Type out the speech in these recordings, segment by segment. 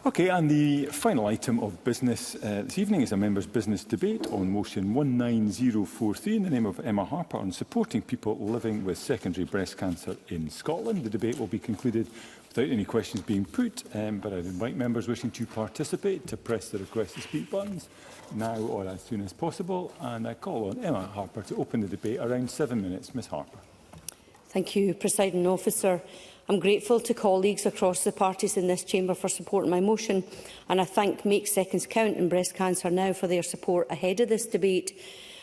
Okay, and the final item of business this evening is a members' business debate on motion 19043 in the name of Emma Harper on supporting people living with secondary breast cancer in Scotland. The debate will be concluded without any questions being put, but I'd invite members wishing to participate to press the request to speak buttons now or as soon as possible. And I call on Emma Harper to open the debate. Around 7 minutes. Ms Harper. Thank you, Presiding Officer. I'm grateful to colleagues across the parties in this chamber for supporting my motion, and I thank Make Seconds Count and Breast Cancer Now for their support ahead of this debate.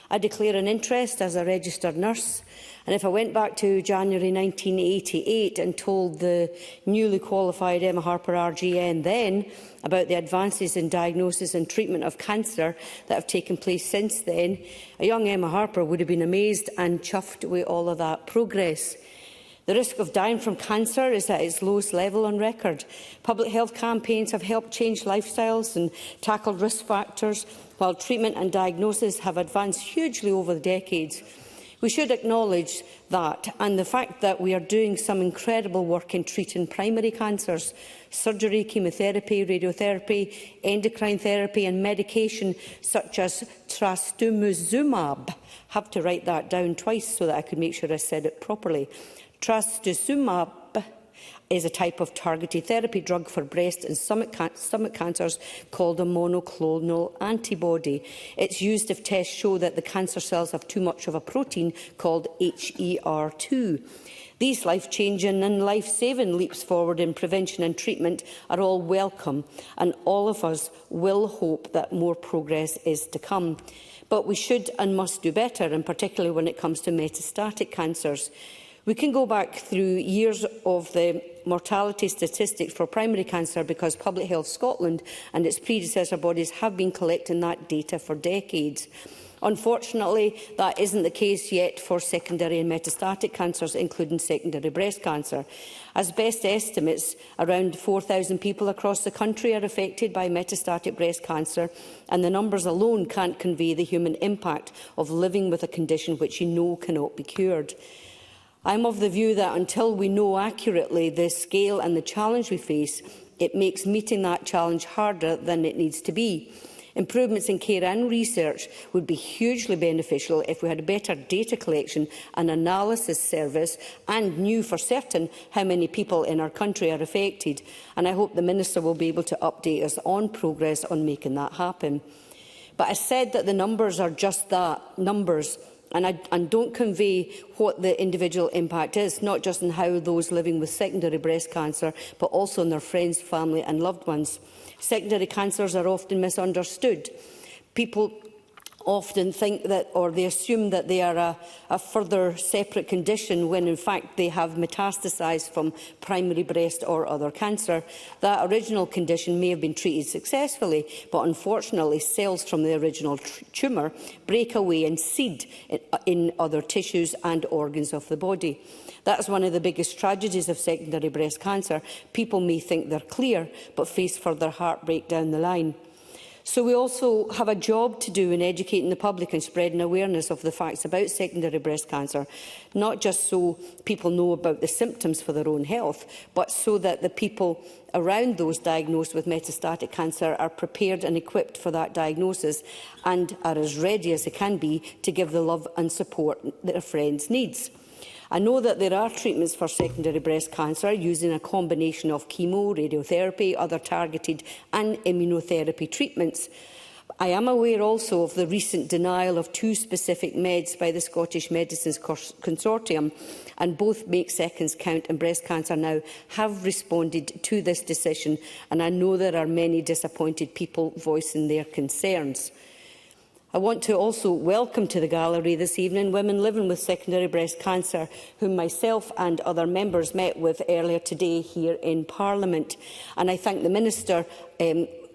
I declare an interest as a registered nurse, and if I went back to January 1988 and told the newly qualified Emma Harper RGN then about the advances in diagnosis and treatment of cancer that have taken place since then, a young Emma Harper would have been amazed and chuffed with all of that progress. The risk of dying from cancer is at its lowest level on record. Public health campaigns have helped change lifestyles and tackled risk factors, while treatment and diagnosis have advanced hugely over the decades. We should acknowledge that, and the fact that we are doing some incredible work in treating primary cancers. Surgery, chemotherapy, radiotherapy, endocrine therapy and medication such as trastuzumab. Have to write that down twice so that I could make sure I said it properly. Trastuzumab is a type of targeted therapy drug for breast and stomach cancers called a monoclonal antibody. It's used if tests show that the cancer cells have too much of a protein called HER2. These life-changing and life-saving leaps forward in prevention and treatment are all welcome, and all of us will hope that more progress is to come. But we should and must do better, and particularly when it comes to metastatic cancers. We can go back through years of the mortality statistics for primary cancer because Public Health Scotland and its predecessor bodies have been collecting that data for decades. Unfortunately, that isn't the case yet for secondary and metastatic cancers, including secondary breast cancer. As best estimates, around 4,000 people across the country are affected by metastatic breast cancer, and the numbers alone can't convey the human impact of living with a condition which you know cannot be cured. I am of the view that until we know accurately the scale and the challenge we face, it makes meeting that challenge harder than it needs to be. Improvements in care and research would be hugely beneficial if we had a better data collection and analysis service and knew for certain how many people in our country are affected. And I hope the Minister will be able to update us on progress on making that happen. But I said that the numbers are just that, numbers. And don't convey what the individual impact is, not just in how those living with secondary breast cancer, but also in their friends, family and loved ones. Secondary cancers are often misunderstood. People often think that, or they assume that they are a further separate condition when in fact they have metastasised from primary breast or other cancer. That original condition may have been treated successfully, but unfortunately cells from the original tumour break away and seed in other tissues and organs of the body. That is one of the biggest tragedies of secondary breast cancer. People may think they're clear, but face further heartbreak down the line. So we also have a job to do in educating the public and spreading awareness of the facts about secondary breast cancer, not just so people know about the symptoms for their own health, but so that the people around those diagnosed with metastatic cancer are prepared and equipped for that diagnosis and are as ready as they can be to give the love and support that a friend needs. I know that there are treatments for secondary breast cancer using a combination of chemo, radiotherapy, other targeted and immunotherapy treatments. I am aware also of the recent denial of 2 specific meds by the Scottish Medicines Consortium, and both Make Seconds Count and Breast Cancer Now have responded to this decision, and I know there are many disappointed people voicing their concerns. I want to also welcome to the gallery this evening women living with secondary breast cancer, whom myself and other members met with earlier today here in Parliament. And I thank the Minister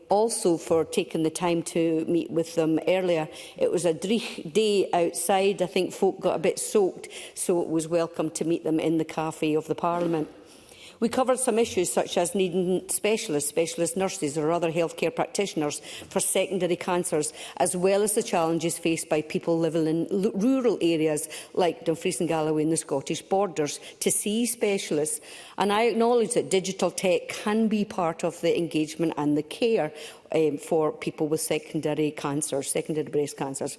also for taking the time to meet with them earlier. It was a dreich day outside. I think folk got a bit soaked, so it was welcome to meet them in the cafe of the Parliament. We covered some issues such as needing specialist nurses or other healthcare practitioners for secondary cancers, as well as the challenges faced by people living in rural areas like Dumfries and Galloway and the Scottish borders to see specialists. And I acknowledge that digital tech can be part of the engagement and the care for people with secondary breast cancers.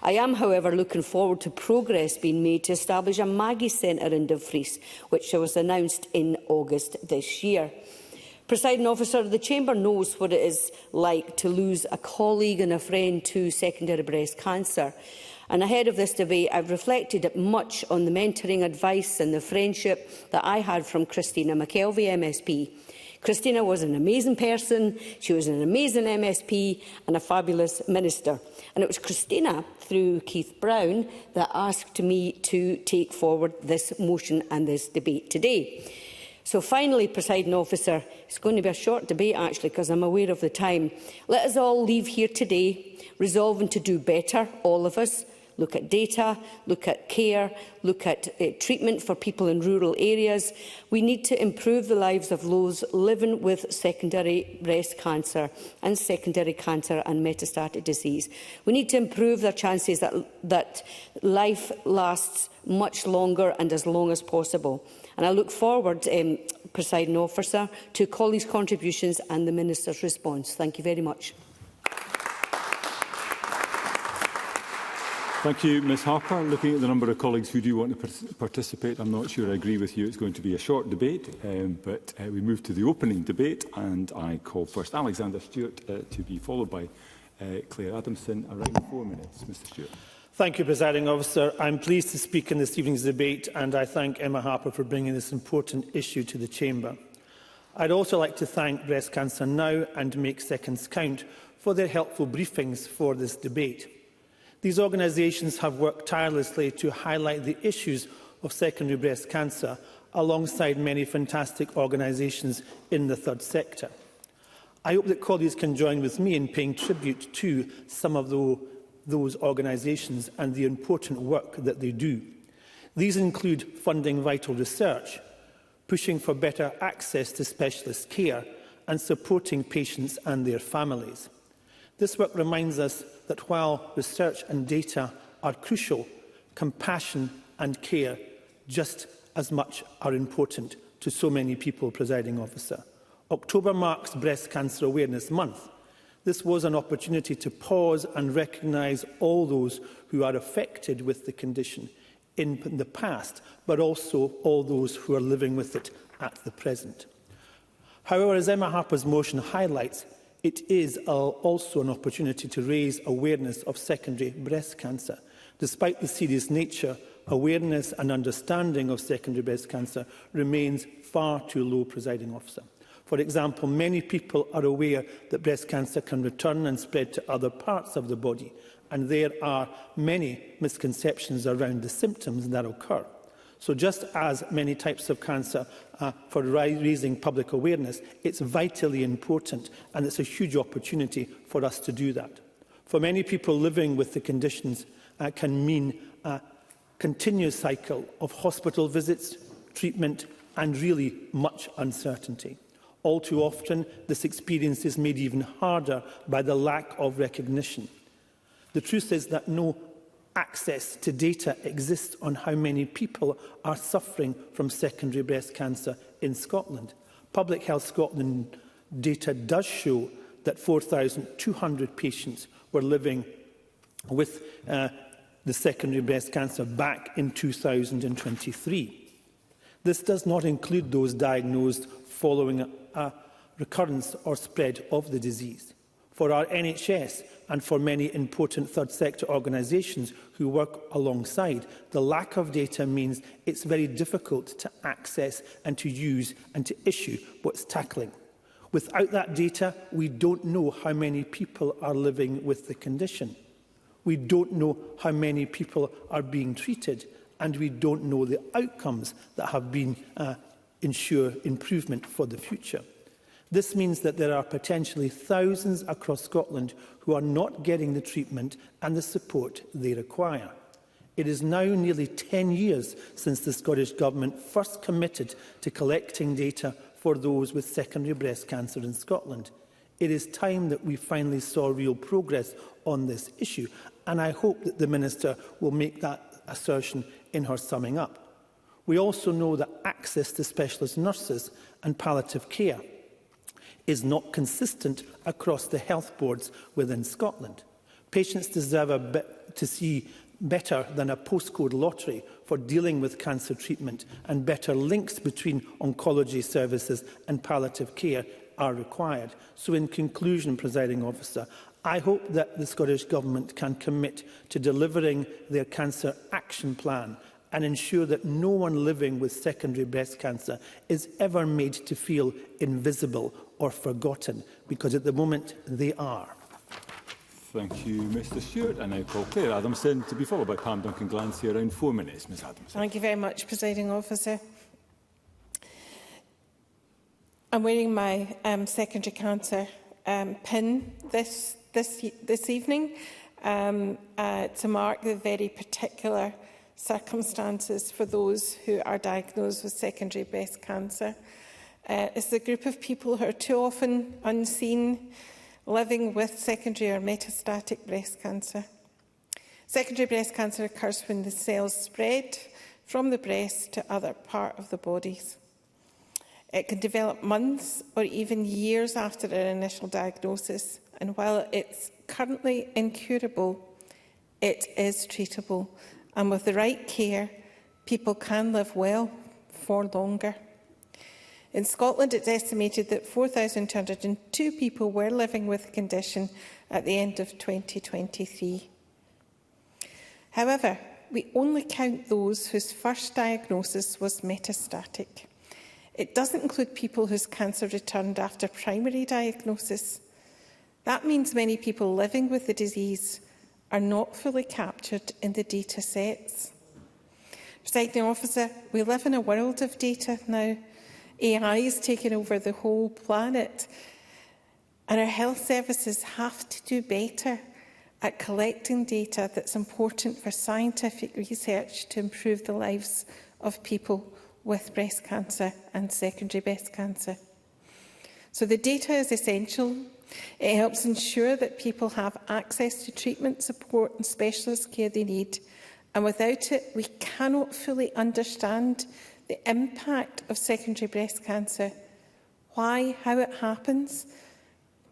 I am, however, looking forward to progress being made to establish a Maggie Centre in Dumfries, which was announced in August this year. Presiding Officer, the Chamber knows what it is like to lose a colleague and a friend to secondary breast cancer. And ahead of this debate, I've reflected much on the mentoring advice and the friendship that I had from Christina McKelvey MSP. Christina was an amazing person, she was an amazing MSP and a fabulous minister. And it was Christina, through Keith Brown, that asked me to take forward this motion and this debate today. So finally, Presiding Officer, it's going to be a short debate actually because I'm aware of the time. Let us all leave here today resolving to do better, all of us. Look at data, look at care, look at treatment for people in rural areas. We need to improve the lives of those living with secondary breast cancer and secondary cancer and metastatic disease. We need to improve their chances that life lasts much longer and as long as possible. And I look forward, Presiding Officer, to colleagues' contributions and the Minister's response. Thank you very much. Thank you, Ms Harper. Looking at the number of colleagues who do want to participate, I'm not sure I agree with you. It's going to be a short debate, but we move to the opening debate, and I call first Alexander Stewart to be followed by Claire Adamson. Around 4 minutes. Mr Stewart. Thank you, Presiding Officer. I'm pleased to speak in this evening's debate, and I thank Emma Harper for bringing this important issue to the Chamber. I'd also like to thank Breast Cancer Now and Make Seconds Count for their helpful briefings for this debate. These organisations have worked tirelessly to highlight the issues of secondary breast cancer alongside many fantastic organisations in the third sector. I hope that colleagues can join with me in paying tribute to some of those organisations and the important work that they do. These include funding vital research, pushing for better access to specialist care and supporting patients and their families. This work reminds us that while research and data are crucial, compassion and care just as much are important to so many people, Presiding Officer. October marks Breast Cancer Awareness Month. This was an opportunity to pause and recognise all those who are affected with the condition in the past, but also all those who are living with it at the present. However, as Emma Harper's motion highlights, it is also an opportunity to raise awareness of secondary breast cancer. Despite the serious nature, awareness and understanding of secondary breast cancer remains far too low, Presiding Officer. For example, many people are aware that breast cancer can return and spread to other parts of the body, and there are many misconceptions around the symptoms that occur. So just as many types of cancer for raising public awareness, it's vitally important, and it's a huge opportunity for us to do that. For many people living with the conditions can mean a continuous cycle of hospital visits, treatment and really much uncertainty. All too often, this experience is made even harder by the lack of recognition. The truth is that no access to data exists on how many people are suffering from secondary breast cancer in Scotland. Public Health Scotland data does show that 4,200 patients were living with the secondary breast cancer back in 2023. This does not include those diagnosed following a recurrence or spread of the disease. For our NHS and for many important third sector organisations who work alongside, the lack of data means it's very difficult to access and to use and to issue what's tackling. Without that data, we don't know how many people are living with the condition. We don't know how many people are being treated, and we don't know the outcomes that have been ensure improvement for the future. This means that there are potentially thousands across Scotland who are not getting the treatment and the support they require. It is now nearly 10 years since the Scottish Government first committed to collecting data for those with secondary breast cancer in Scotland. It is time that we finally saw real progress on this issue, and I hope that the Minister will make that assertion in her summing up. We also know that access to specialist nurses and palliative care is not consistent across the health boards within Scotland. Patients deserve to see better than a postcode lottery for dealing with cancer treatment, and better links between oncology services and palliative care are required. So in conclusion, Presiding Officer, I hope that the Scottish Government can commit to delivering their Cancer Action Plan and ensure that no one living with secondary breast cancer is ever made to feel invisible or forgotten, because at the moment they are. Thank you, Mr Stewart. I now call Claire Adamson to be followed by Pam Duncan-Glancy. Around 4 minutes, Ms Adamson. Thank you very much, Presiding Officer. I'm wearing my secondary cancer pin this evening to mark the very particular circumstances for those who are diagnosed with secondary breast cancer. It's a group of people who are too often unseen, living with secondary or metastatic breast cancer. Secondary breast cancer occurs when the cells spread from the breast to other parts of the bodies. It can develop months or even years after an initial diagnosis, and while it's currently incurable, it is treatable, and with the right care, people can live well for longer. In Scotland, it's estimated that 4,202 people were living with the condition at the end of 2023. However, we only count those whose first diagnosis was metastatic. It doesn't include people whose cancer returned after primary diagnosis. That means many people living with the disease are not fully captured in the data sets. Presiding Officer, we live in a world of data now. AI is taking over the whole planet, and our health services have to do better at collecting data that's important for scientific research to improve the lives of people with breast cancer and secondary breast cancer. So the data is essential. It helps ensure that people have access to treatment, support and specialist care they need, and without it, we cannot fully understand the impact of secondary breast cancer, why, how it happens.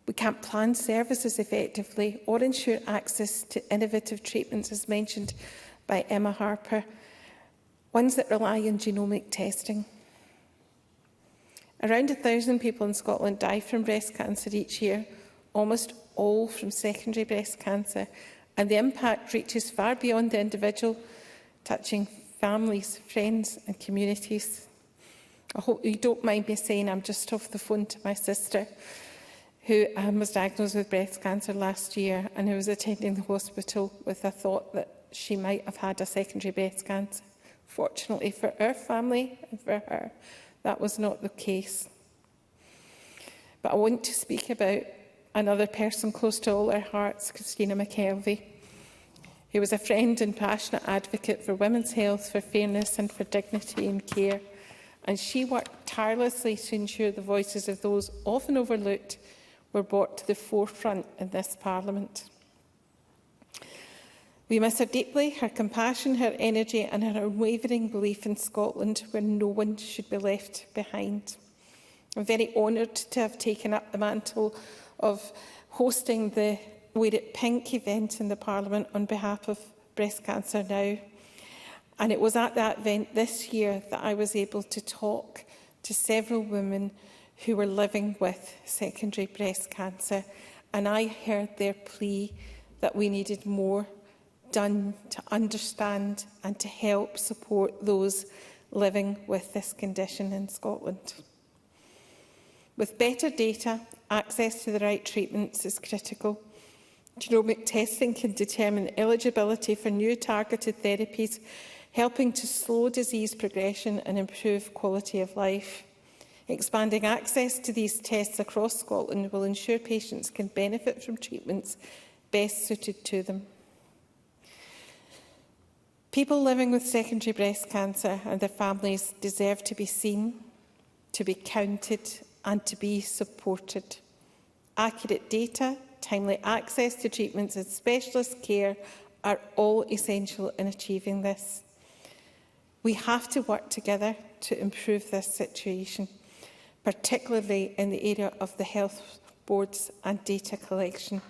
We can't plan services effectively or ensure access to innovative treatments, as mentioned by Emma Harper, ones that rely on genomic testing. Around 1,000 people in Scotland die from breast cancer each year, almost all from secondary breast cancer, and the impact reaches far beyond the individual, touching families, friends and communities. I hope you don't mind me saying I'm just off the phone to my sister, who was diagnosed with breast cancer last year and who was attending the hospital with a thought that she might have had a secondary breast cancer. Fortunately for our family and for her, that was not the case. But I want to speak about another person close to all our hearts, Christina McKelvey, who was a friend and passionate advocate for women's health, for fairness and for dignity in care. And she worked tirelessly to ensure the voices of those often overlooked were brought to the forefront in this Parliament. We miss her deeply, her compassion, her energy and her unwavering belief in Scotland, where no one should be left behind. I'm very honoured to have taken up the mantle of hosting the Wear It Pink event in the Parliament on behalf of Breast Cancer Now. And it was at that event this year that I was able to talk to several women who were living with secondary breast cancer. And I heard their plea that we needed more done to understand and to help support those living with this condition in Scotland. With better data, access to the right treatments is critical. Genomic testing can determine eligibility for new targeted therapies, helping to slow disease progression and improve quality of life. Expanding access to these tests across Scotland will ensure patients can benefit from treatments best suited to them. People living with secondary breast cancer and their families deserve to be seen, to be counted and to be supported. Accurate data, timely access to treatments and specialist care are all essential in achieving this. We have to work together to improve this situation, particularly in the area of the health boards and data collection.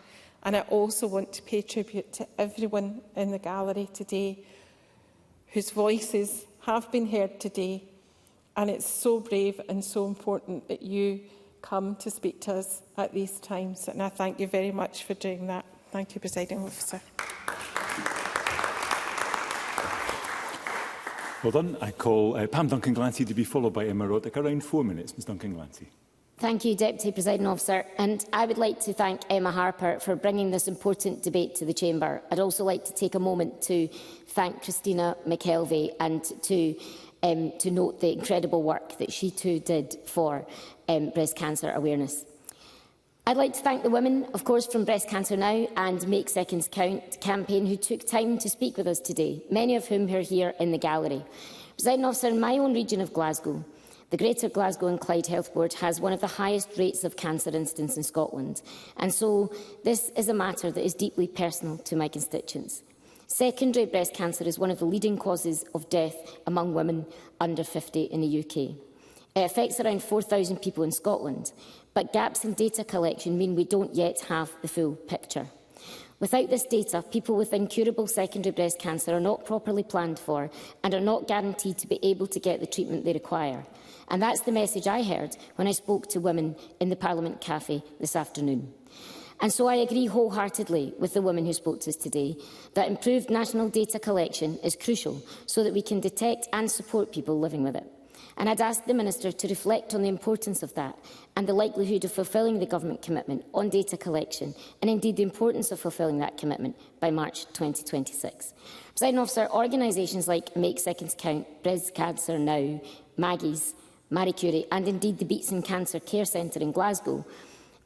And I also want to pay tribute to everyone in the gallery today whose voices have been heard today. And it's so brave and so important that you come to speak to us at these times. And I thank you very much for doing that. Thank you, Presiding Officer. Well done. I call Pam Duncan-Glancy to be followed by Emma Roddick. Around 4 minutes, Ms Duncan-Glancy. Thank you, Deputy Presiding Officer. And I would like to thank Emma Harper for bringing this important debate to the Chamber. I'd also like to take a moment to thank Christina McKelvey and to note the incredible work that she too did for breast cancer awareness. I'd like to thank the women, of course, from Breast Cancer Now and Make Seconds Count campaign who took time to speak with us today, many of whom are here in the gallery. Presiding Officer, in my own region of Glasgow, the Greater Glasgow and Clyde Health Board has one of the highest rates of cancer incidence in Scotland, and so this is a matter that is deeply personal to my constituents. Secondary breast cancer is one of the leading causes of death among women under 50 in the UK. It affects around 4,000 people in Scotland, but gaps in data collection mean we don't yet have the full picture. Without this data, people with incurable secondary breast cancer are not properly planned for and are not guaranteed to be able to get the treatment they require. And that's the message I heard when I spoke to women in the Parliament Cafe this afternoon. And so I agree wholeheartedly with the women who spoke to us today that improved national data collection is crucial so that we can detect and support people living with it. And I'd ask the Minister to reflect on the importance of that and the likelihood of fulfilling the government commitment on data collection and indeed the importance of fulfilling that commitment by March 2026. Presiding Officer, organisations like Make Seconds Count, Breast Cancer Now, Maggie's, Marie Curie and indeed the Beatson Cancer Care Centre in Glasgow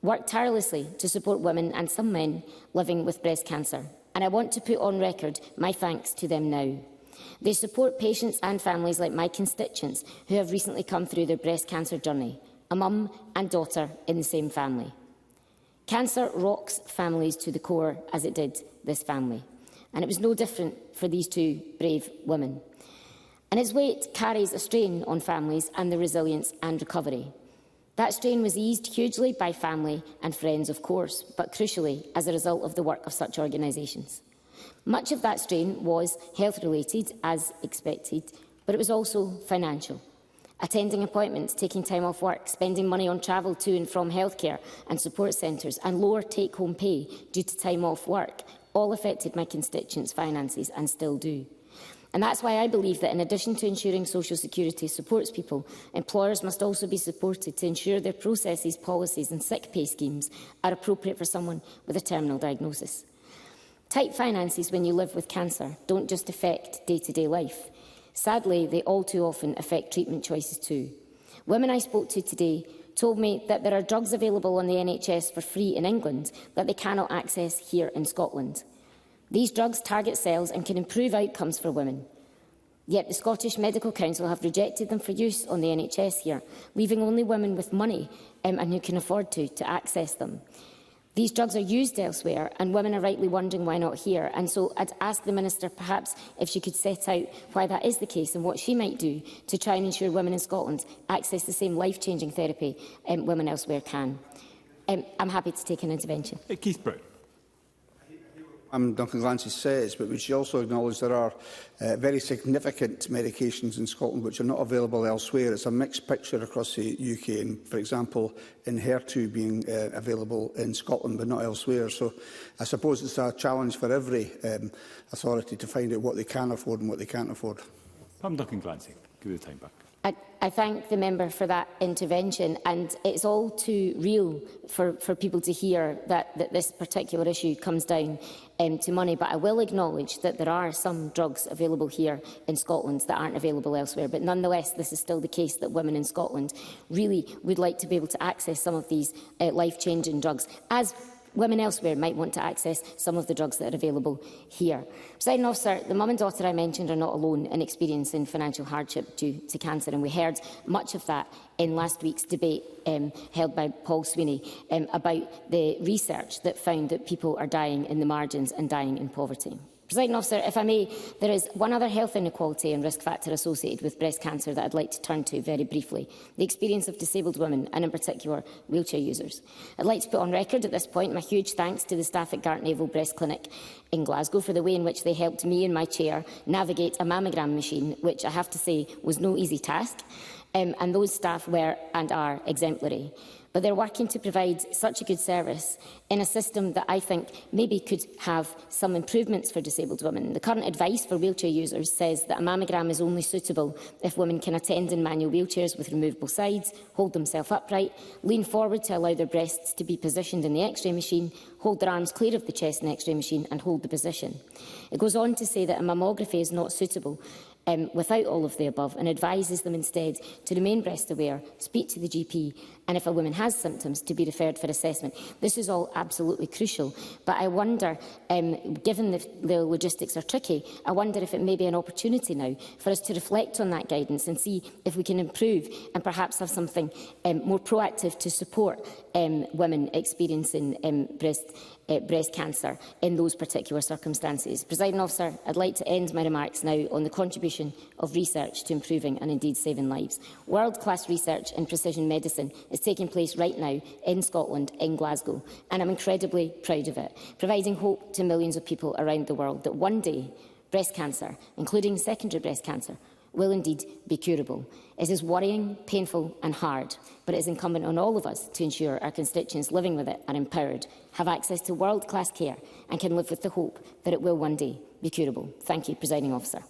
work tirelessly to support women and some men living with breast cancer. And I want to put on record my thanks to them now. They support patients and families like my constituents who have recently come through their breast cancer journey, a mum and daughter in the same family. Cancer rocks families to the core, as it did this family. And it was no different for these two brave women. And its weight carries a strain on families and their resilience and recovery. That strain was eased hugely by family and friends, of course, but crucially as a result of the work of such organisations. Much of that strain was health-related, as expected, but it was also financial. Attending appointments, taking time off work, spending money on travel to and from healthcare and support centres, and lower take-home pay due to time off work all affected my constituents' finances and still do. And that's why I believe that in addition to ensuring social security supports people, employers must also be supported to ensure their processes, policies and sick pay schemes are appropriate for someone with a terminal diagnosis. Tight finances when you live with cancer don't just affect day-to-day life. Sadly, they all too often affect treatment choices too. Women I spoke to today told me that there are drugs available on the NHS for free in England that they cannot access here in Scotland. These drugs target cells and can improve outcomes for women. Yet the Scottish Medical Council have rejected them for use on the NHS here, leaving only women with money and who can afford to access them. These drugs are used elsewhere, and women are rightly wondering why not here. And so I'd ask the Minister perhaps if she could set out why that is the case and what she might do to try and ensure women in Scotland access the same life-changing therapy women elsewhere can. I'm happy to take an intervention. Keith Brown. Duncan Glancy says, but we should also acknowledge there are very significant medications in Scotland which are not available elsewhere. It's a mixed picture across the UK, and, for example, Enhertu being available in Scotland but not elsewhere. So I suppose it's a challenge for every authority to find out what they can afford and what they can't afford. Pam Duncan-Glancy, give you the time back. I thank the member for that intervention, and it's all too real for people to hear that this particular issue comes down to money. But I will acknowledge that there are some drugs available here in Scotland that aren't available elsewhere. But nonetheless, this is still the case that women in Scotland really would like to be able to access some of these life-changing drugs, as women elsewhere might want to access some of the drugs that are available here. Presiding Officer, the mum and daughter I mentioned are not alone in experiencing financial hardship due to cancer, and we heard much of that in last week's debate held by Paul Sweeney about the research that found that people are dying in the margins and dying in poverty. Presiding Officer, if I may, there is one other health inequality and risk factor associated with breast cancer that I'd like to turn to very briefly: the experience of disabled women, and in particular wheelchair users. I'd like to put on record at this point my huge thanks to the staff at Gartnavel Breast Clinic in Glasgow for the way in which they helped me in my chair navigate a mammogram machine, which I have to say was no easy task, and those staff were and are exemplary. But they're working to provide such a good service in a system that I think maybe could have some improvements for disabled women. The current advice for wheelchair users says that a mammogram is only suitable if women can attend in manual wheelchairs with removable sides, hold themselves upright, lean forward to allow their breasts to be positioned in the X-ray machine, hold their arms clear of the chest in the X-ray machine and hold the position. It goes on to say that a mammography is not suitable without all of the above, and advises them instead to remain breast aware, speak to the GP, and if a woman has symptoms, to be referred for assessment. This is all absolutely crucial, but I wonder, given the logistics are tricky, I wonder if it may be an opportunity now for us to reflect on that guidance and see if we can improve and perhaps have something more proactive to support women experiencing breast cancer in those particular circumstances. Presiding Officer, I'd like to end my remarks now on the contribution of research to improving and indeed saving lives. World-class research in precision medicine is taking place right now in Scotland, in Glasgow, and I'm incredibly proud of it, providing hope to millions of people around the world that one day breast cancer, including secondary breast cancer, will indeed be curable. It is worrying, painful and hard, but it is incumbent on all of us to ensure our constituents living with it are empowered, have access to world-class care and can live with the hope that it will one day be curable. Thank you, Presiding Officer.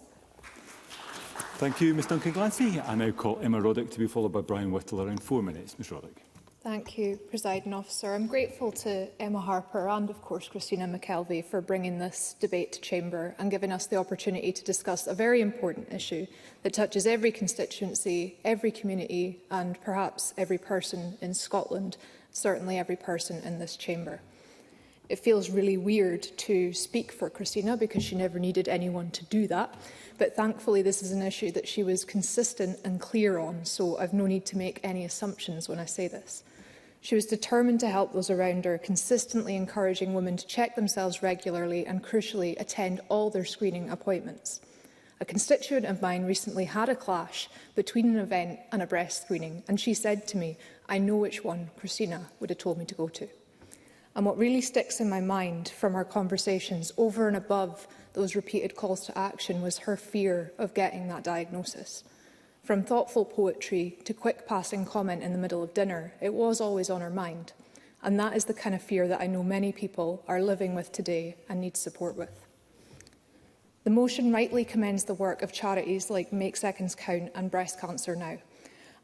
Thank you, Ms Duncan-Glancy. I now call Emma Roddick to be followed by Brian Whittle. Around 4 minutes. Ms Roddick. Thank you, Presiding Officer. I'm grateful to Emma Harper and, of course, Christina McKelvey for bringing this debate to Chamber and giving us the opportunity to discuss a very important issue that touches every constituency, every community and perhaps every person in Scotland, certainly every person in this Chamber. It feels really weird to speak for Christina because she never needed anyone to do that, but thankfully this is an issue that she was consistent and clear on, so I've no need to make any assumptions when I say this. She was determined to help those around her, consistently encouraging women to check themselves regularly and, crucially, attend all their screening appointments. A constituent of mine recently had a clash between an event and a breast screening, and she said to me, "I know which one Christina would have told me to go to." And what really sticks in my mind from our conversations, over and above those repeated calls to action, was her fear of getting that diagnosis. From thoughtful poetry to quick passing comment in the middle of dinner, it was always on her mind. And that is the kind of fear that I know many people are living with today and need support with. The motion rightly commends the work of charities like Make Seconds Count and Breast Cancer Now.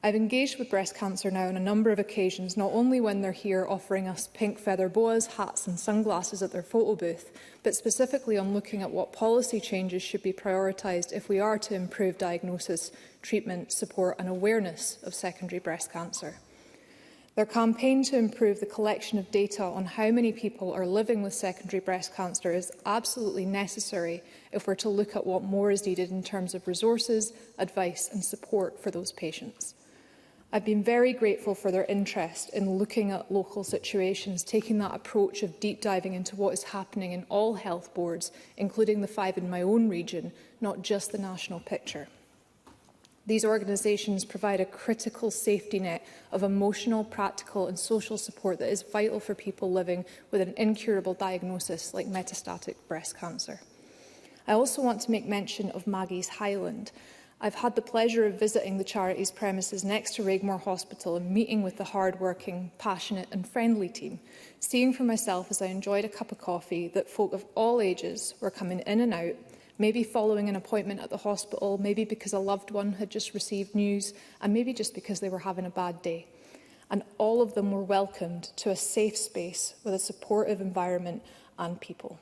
I've engaged with Breast Cancer Now on a number of occasions, not only when they're here offering us pink feather boas, hats and sunglasses at their photo booth, but specifically on looking at what policy changes should be prioritised if we are to improve diagnosis, treatment, support and awareness of secondary breast cancer. Their campaign to improve the collection of data on how many people are living with secondary breast cancer is absolutely necessary if we're to look at what more is needed in terms of resources, advice and support for those patients. I've been very grateful for their interest in looking at local situations, taking that approach of deep diving into what is happening in all health boards, including the 5 in my own region, not just the national picture. These organisations provide a critical safety net of emotional, practical and social support that is vital for people living with an incurable diagnosis like metastatic breast cancer. I also want to make mention of Maggie's Highland. I've had the pleasure of visiting the charity's premises next to Regmore Hospital and meeting with the hard-working, passionate and friendly team, seeing for myself as I enjoyed a cup of coffee that folk of all ages were coming in and out, maybe following an appointment at the hospital, maybe because a loved one had just received news, and maybe just because they were having a bad day. And all of them were welcomed to a safe space with a supportive environment and people.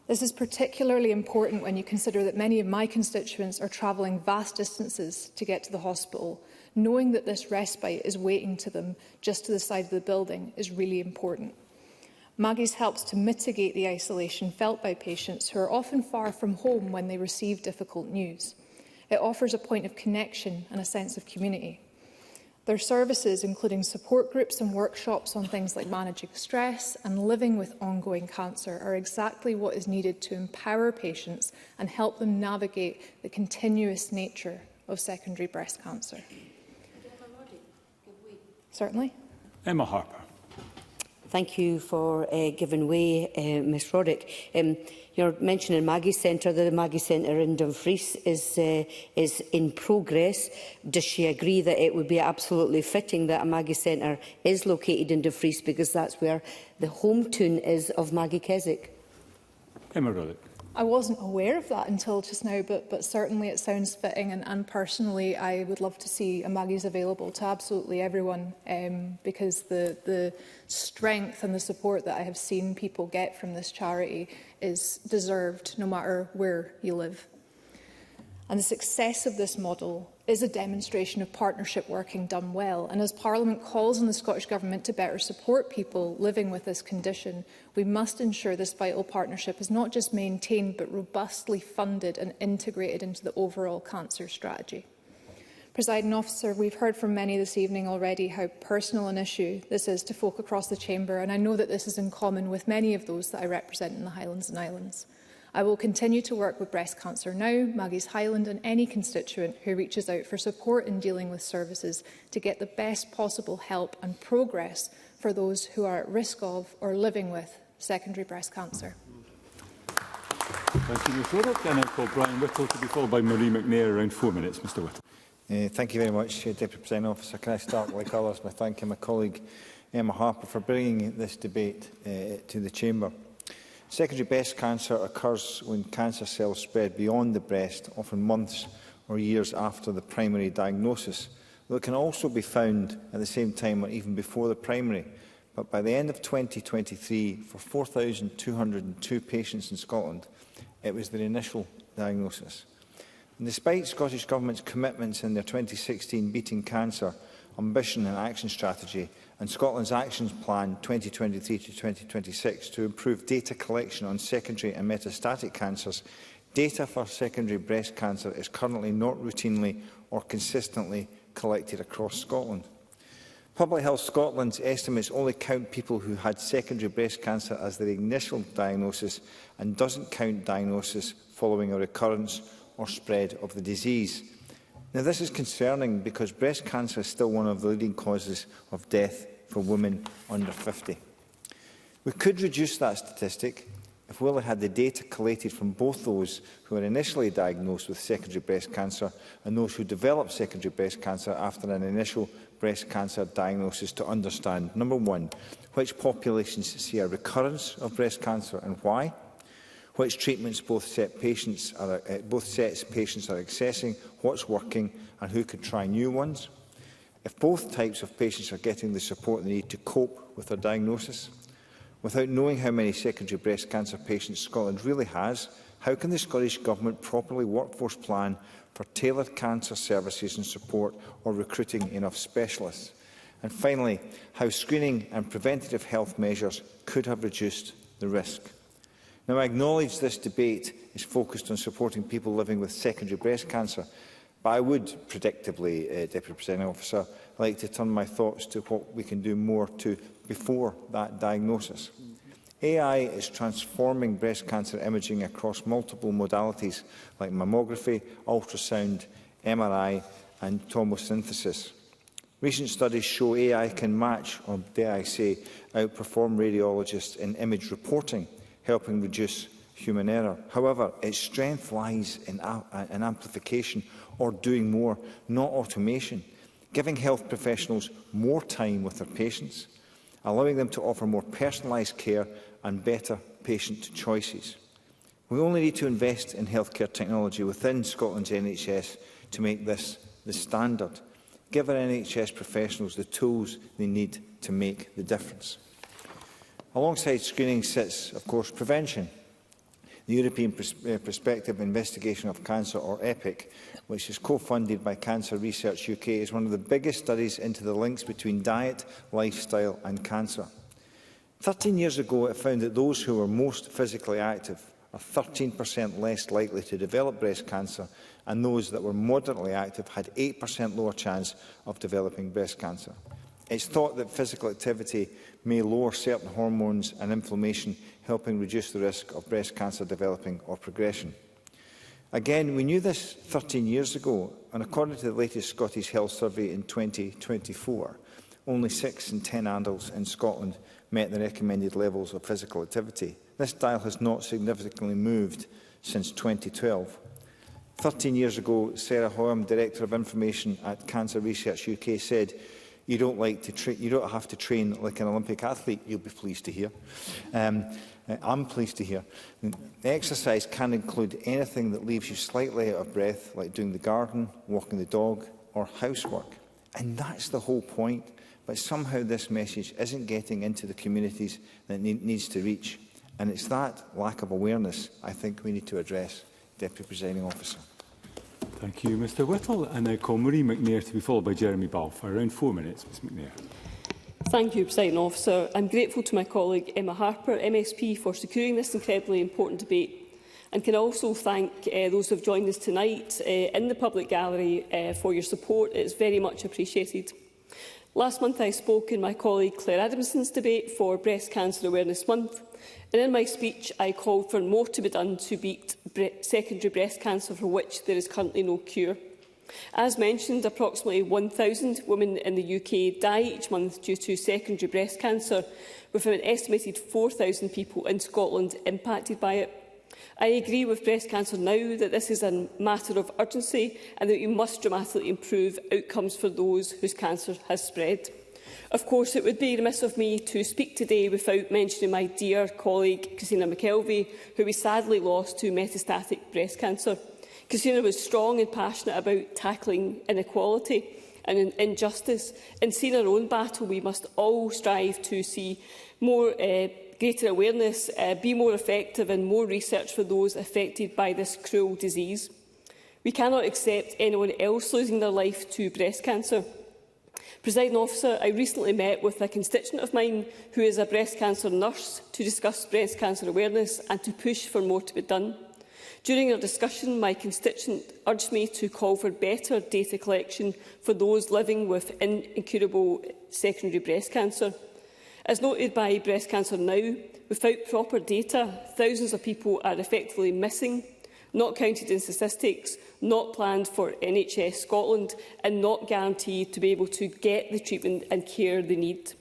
This is particularly important when you consider that many of my constituents are travelling vast distances to get to the hospital. Knowing that this respite is waiting to them just to the side of the building is really important. Maggie's helps to mitigate the isolation felt by patients who are often far from home when they receive difficult news. It offers a point of connection and a sense of community. Their services, including support groups and workshops on things like managing stress and living with ongoing cancer, are exactly what is needed to empower patients and help them navigate the continuous nature of secondary breast cancer. Certainly. Emma Harper. Thank you for giving way, Ms Roddick. You're mentioning Maggie Centre. The Maggie Centre in Dumfries is in progress. Does she agree that it would be absolutely fitting that a Maggie Centre is located in Dumfries because that's where the home tune is of Maggie Keswick? Emma Roddick. I wasn't aware of that until just now, but certainly it sounds fitting, and personally I would love to see a Maggie's available to absolutely everyone, because the strength and the support that I have seen people get from this charity is deserved no matter where you live. And the success of this model is a demonstration of partnership working done well. And as Parliament calls on the Scottish Government to better support people living with this condition, we must ensure this vital partnership is not just maintained but robustly funded and integrated into the overall cancer strategy. Presiding Officer, we've heard from many this evening already how personal an issue this is to folk across the Chamber, and I know that this is in common with many of those that I represent in the Highlands and Islands. I will continue to work with Breast Cancer Now, Maggie's Highland and any constituent who reaches out for support in dealing with services to get the best possible help and progress for those who are at risk of or living with secondary breast cancer. Thank you, Ms Roddick. I now call Brian Whittle to be followed by Marie McNair, around 4 minutes. Mr Whittle. Thank you very much, Deputy Presiding Officer. Can I start, like others, by thanking my colleague Emma Harper for bringing this debate to the Chamber. Secondary breast cancer occurs when cancer cells spread beyond the breast, often months or years after the primary diagnosis, though it can also be found at the same time or even before the primary. But by the end of 2023, for 4,202 patients in Scotland, it was their initial diagnosis. And despite Scottish Government's commitments in their 2016 Beating Cancer Ambition and Action Strategy and Scotland's Actions Plan 2023 to 2026 to improve data collection on secondary and metastatic cancers, data for secondary breast cancer is currently not routinely or consistently collected across Scotland. Public Health Scotland's estimates only count people who had secondary breast cancer as their initial diagnosis and doesn't count diagnosis following a recurrence or spread of the disease. Now, this is concerning because breast cancer is still one of the leading causes of death for women under 50. We could reduce that statistic if we only had the data collated from both those who were initially diagnosed with secondary breast cancer and those who develop secondary breast cancer after an initial breast cancer diagnosis to understand, number one, which populations see a recurrence of breast cancer and why, which treatments both sets patients are accessing, what's working and who could try new ones. If both types of patients are getting the support they need to cope with their diagnosis. Without knowing how many secondary breast cancer patients Scotland really has, how can the Scottish Government properly workforce plan for tailored cancer services and support or recruiting enough specialists? And finally, how screening and preventative health measures could have reduced the risk. Now, I acknowledge this debate is focused on supporting people living with secondary breast cancer, but I would, predictably, Deputy Presiding Officer, like to turn my thoughts to what we can do more to before that diagnosis. AI is transforming breast cancer imaging across multiple modalities like mammography, ultrasound, MRI and tomosynthesis. Recent studies show AI can match, or dare I say, outperform radiologists in image reporting, helping reduce human error. However, its strength lies in amplification or doing more, not automation, giving health professionals more time with their patients, allowing them to offer more personalised care and better patient choices. We only need to invest in healthcare technology within Scotland's NHS to make this the standard. Give our NHS professionals the tools they need to make the difference. Alongside screening sits, of course, prevention. The European Prospective Investigation of Cancer, or EPIC, which is co-funded by Cancer Research UK, is one of the biggest studies into the links between diet, lifestyle and cancer. 13 years ago, it found that those who were most physically active are 13% less likely to develop breast cancer, and those that were moderately active had 8% lower chance of developing breast cancer. It's thought that physical activity may lower certain hormones and inflammation, helping reduce the risk of breast cancer developing or progression. Again, we knew this 13 years ago, and according to the latest Scottish Health Survey in 2024, only 6 in 10 adults in Scotland met the recommended levels of physical activity. This dial has not significantly moved since 2012. 13 years ago, Sarah Hoyam, Director of Information at Cancer Research UK, said, "You don't have to train like an Olympic athlete," you'll be pleased to hear. I'm pleased to hear. The exercise can include anything that leaves you slightly out of breath, like doing the garden, walking the dog, or housework. And that's the whole point. But somehow this message isn't getting into the communities that it needs to reach. And it's that lack of awareness I think we need to address, Deputy Presiding Officer. Thank you, Mr Whittle. And I call Marie McNair to be followed by Jeremy Ball for around 4 minutes. Ms McNair. Thank you, Presiding Officer. I'm grateful to my colleague Emma Harper, MSP, for securing this incredibly important debate, and can also thank those who have joined us tonight in the public gallery for your support. It is very much appreciated. Last month I spoke in my colleague Claire Adamson's debate for Breast Cancer Awareness Month, and in my speech I called for more to be done to beat secondary breast cancer, for which there is currently no cure. As mentioned, approximately 1,000 women in the UK die each month due to secondary breast cancer, with an estimated 4,000 people in Scotland impacted by it. I agree with Breast Cancer Now that this is a matter of urgency and that we must dramatically improve outcomes for those whose cancer has spread. Of course, it would be remiss of me to speak today without mentioning my dear colleague Christina McKelvey, who we sadly lost to metastatic breast cancer. Christina was strong and passionate about tackling inequality and injustice. In seeing our own battle, we must all strive to see greater awareness, be more effective and more research for those affected by this cruel disease. We cannot accept anyone else losing their life to breast cancer. Presiding Officer, I recently met with a constituent of mine who is a breast cancer nurse to discuss breast cancer awareness and to push for more to be done. During our discussion, my constituent urged me to call for better data collection for those living with incurable secondary breast cancer. As noted by Breast Cancer Now, without proper data, thousands of people are effectively missing, not counted in statistics, not planned for NHS Scotland, and not guaranteed to be able to get the treatment and care they need.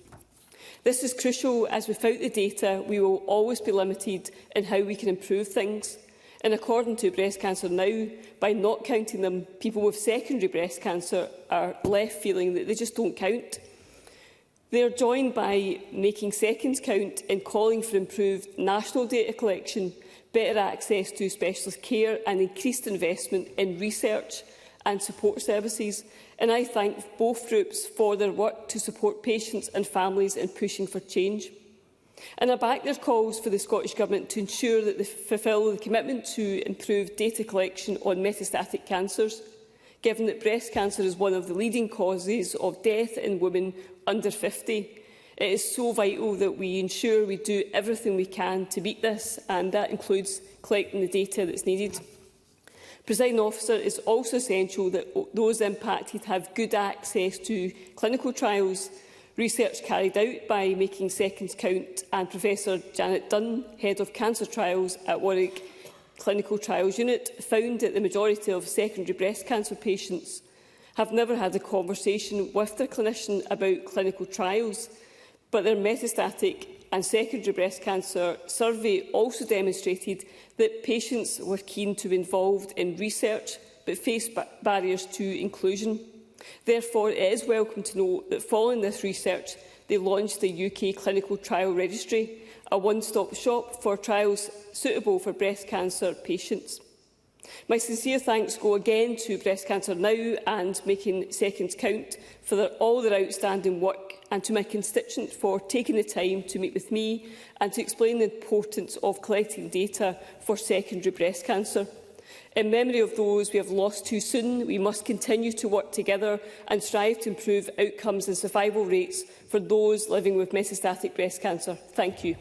This is crucial, as without the data, we will always be limited in how we can improve things. And according to Breast Cancer Now, by not counting them, people with secondary breast cancer are left feeling that they just don't count. They are joined by making seconds count in calling for improved national data collection, better access to specialist care and increased investment in research and support services. And I thank both groups for their work to support patients and families in pushing for change. And I back their calls for the Scottish Government to ensure that they fulfil the commitment to improve data collection on metastatic cancers, given that breast cancer is one of the leading causes of death in women under 50. It is so vital that we ensure we do everything we can to beat this, and that includes collecting the data that's needed. Presiding Officer, it is also essential that those impacted have good access to clinical trials. Research carried out by Making Seconds Count and Professor Janet Dunn, Head of Cancer Trials at Warwick Clinical Trials Unit, found that the majority of secondary breast cancer patients have never had a conversation with their clinician about clinical trials, but their metastatic and secondary breast cancer survey also demonstrated that patients were keen to be involved in research but faced barriers to inclusion. Therefore, it is welcome to note that following this research, they launched the UK Clinical Trial Registry, a one-stop shop for trials suitable for breast cancer patients. My sincere thanks go again to Breast Cancer Now and Making Seconds Count for all their outstanding work, and to my constituent for taking the time to meet with me and to explain the importance of collecting data for secondary breast cancer. In memory of those we have lost too soon, we must continue to work together and strive to improve outcomes and survival rates for those living with metastatic breast cancer. Thank you.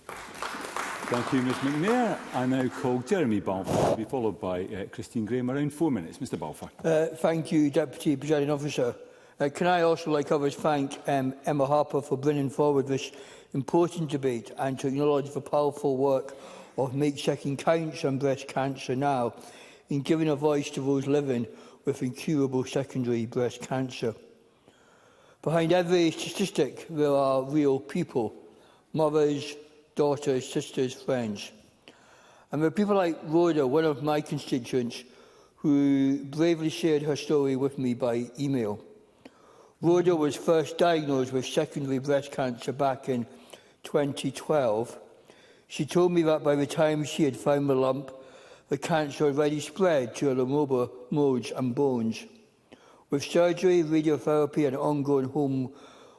Thank you, Ms McNair. I now call Jeremy Balfour to be followed by Christine Graham. Around 4 minutes. Mr Balfour. Thank you, Deputy Presiding Officer. Can I also, like others, thank Emma Harper for bringing forward this important debate and to acknowledge the powerful work of Make Second Counts on breast cancer now in giving a voice to those living with incurable secondary breast cancer. Behind every statistic, there are real people, mothers, daughters, sisters, friends. And there are people like Rhoda, one of my constituents, who bravely shared her story with me by email. Rhoda was first diagnosed with secondary breast cancer back in 2012. She told me that by the time she had found the lump, the cancer had already spread to her lobar nodes and bones. With surgery, radiotherapy and ongoing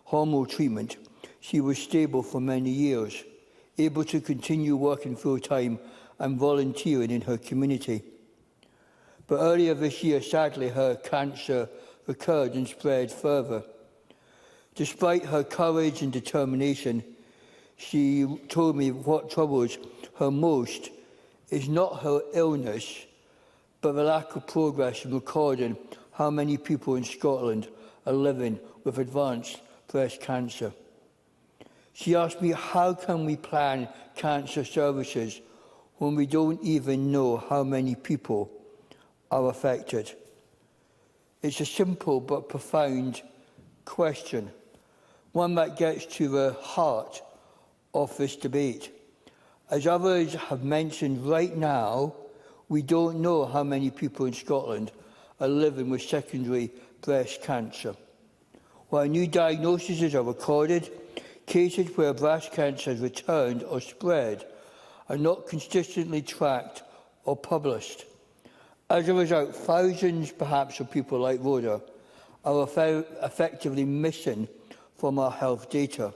hormonal treatment, she was stable for many years, able to continue working full-time and volunteering in her community. But earlier this year, sadly, her cancer recurred and spread further. Despite her courage and determination, she told me what troubles her most is not her illness, but the lack of progress in recording how many people in Scotland are living with advanced breast cancer. She asked me, how can we plan cancer services when we don't even know how many people are affected? It's a simple but profound question, one that gets to the heart of this debate. As others have mentioned, right now, we don't know how many people in Scotland are living with secondary breast cancer. While new diagnoses are recorded, cases where breast cancer has returned or spread are not consistently tracked or published. As a result, thousands, perhaps, of people like Rhoda are effectively missing from our health data.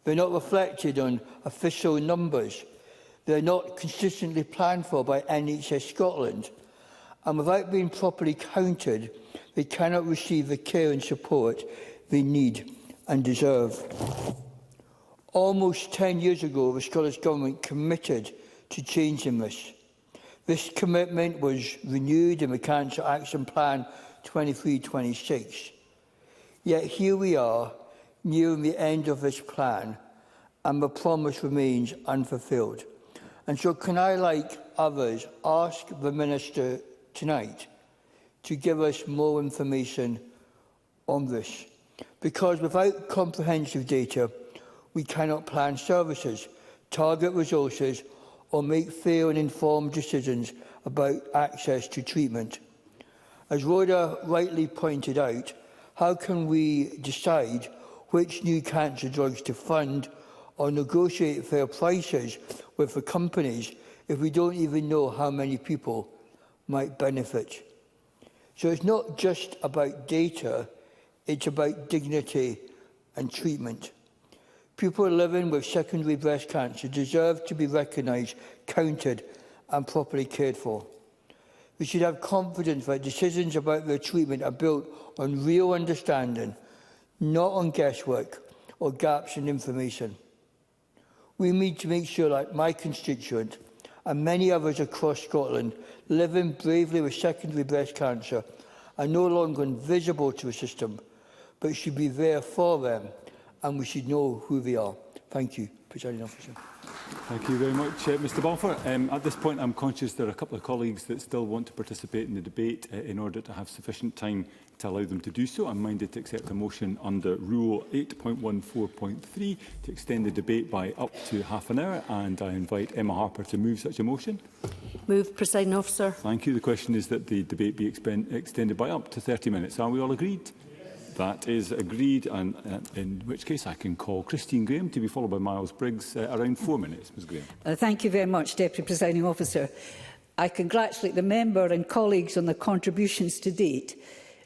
They're not reflected on official numbers. They're not consistently planned for by NHS Scotland. And without being properly counted, they cannot receive the care and support they need and deserve. Almost 10 years ago, the Scottish Government committed to changing this. This commitment was renewed in the Cancer Action Plan 23-26. Yet here we are, nearing the end of this plan, and the promise remains unfulfilled. And so can I, like others, ask the Minister tonight to give us more information on this? Because without comprehensive data, we cannot plan services, target resources, or make fair and informed decisions about access to treatment. As Rhoda rightly pointed out, how can we decide which new cancer drugs to fund or negotiate fair prices with the companies if we don't even know how many people might benefit? So it's not just about data, it's about dignity and treatment. People living with secondary breast cancer deserve to be recognised, counted and properly cared for. We should have confidence that decisions about their treatment are built on real understanding, not on guesswork or gaps in information. We need to make sure that my constituent and many others across Scotland living bravely with secondary breast cancer are no longer invisible to the system, but should be there for them, and we should know who they are. Thank you, Presiding Officer. Thank you very much, Mr Balfour. At this point, I'm conscious there are a couple of colleagues that still want to participate in the debate. In order to have sufficient time to allow them to do so, I'm minded to accept a motion under Rule 8.14.3 to extend the debate by up to half an hour, and I invite Emma Harper to move such a motion. Move, Presiding Officer. Thank you. The question is that the debate be extended by up to 30 minutes. Are we all agreed? That is agreed, and in which case I can call Christine Graham to be followed by Miles Briggs. Around 4 minutes, Ms Graham. Thank you very much, Deputy Presiding Officer. I congratulate the member and colleagues on their contributions to date.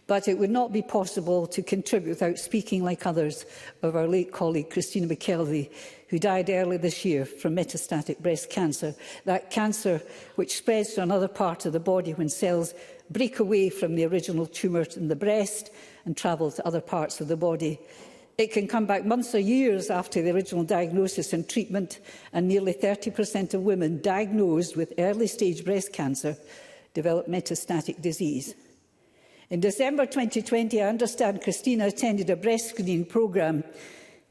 But it would not be possible to contribute without speaking, like others, of our late colleague Christina McKelvey, who died earlier this year from metastatic breast cancer. That cancer which spreads to another part of the body when cells break away from the original tumour in the breast and travel to other parts of the body. It can come back months or years after the original diagnosis and treatment, and nearly 30% of women diagnosed with early-stage breast cancer develop metastatic disease. In December 2020, I understand Christina attended a breast screening programme.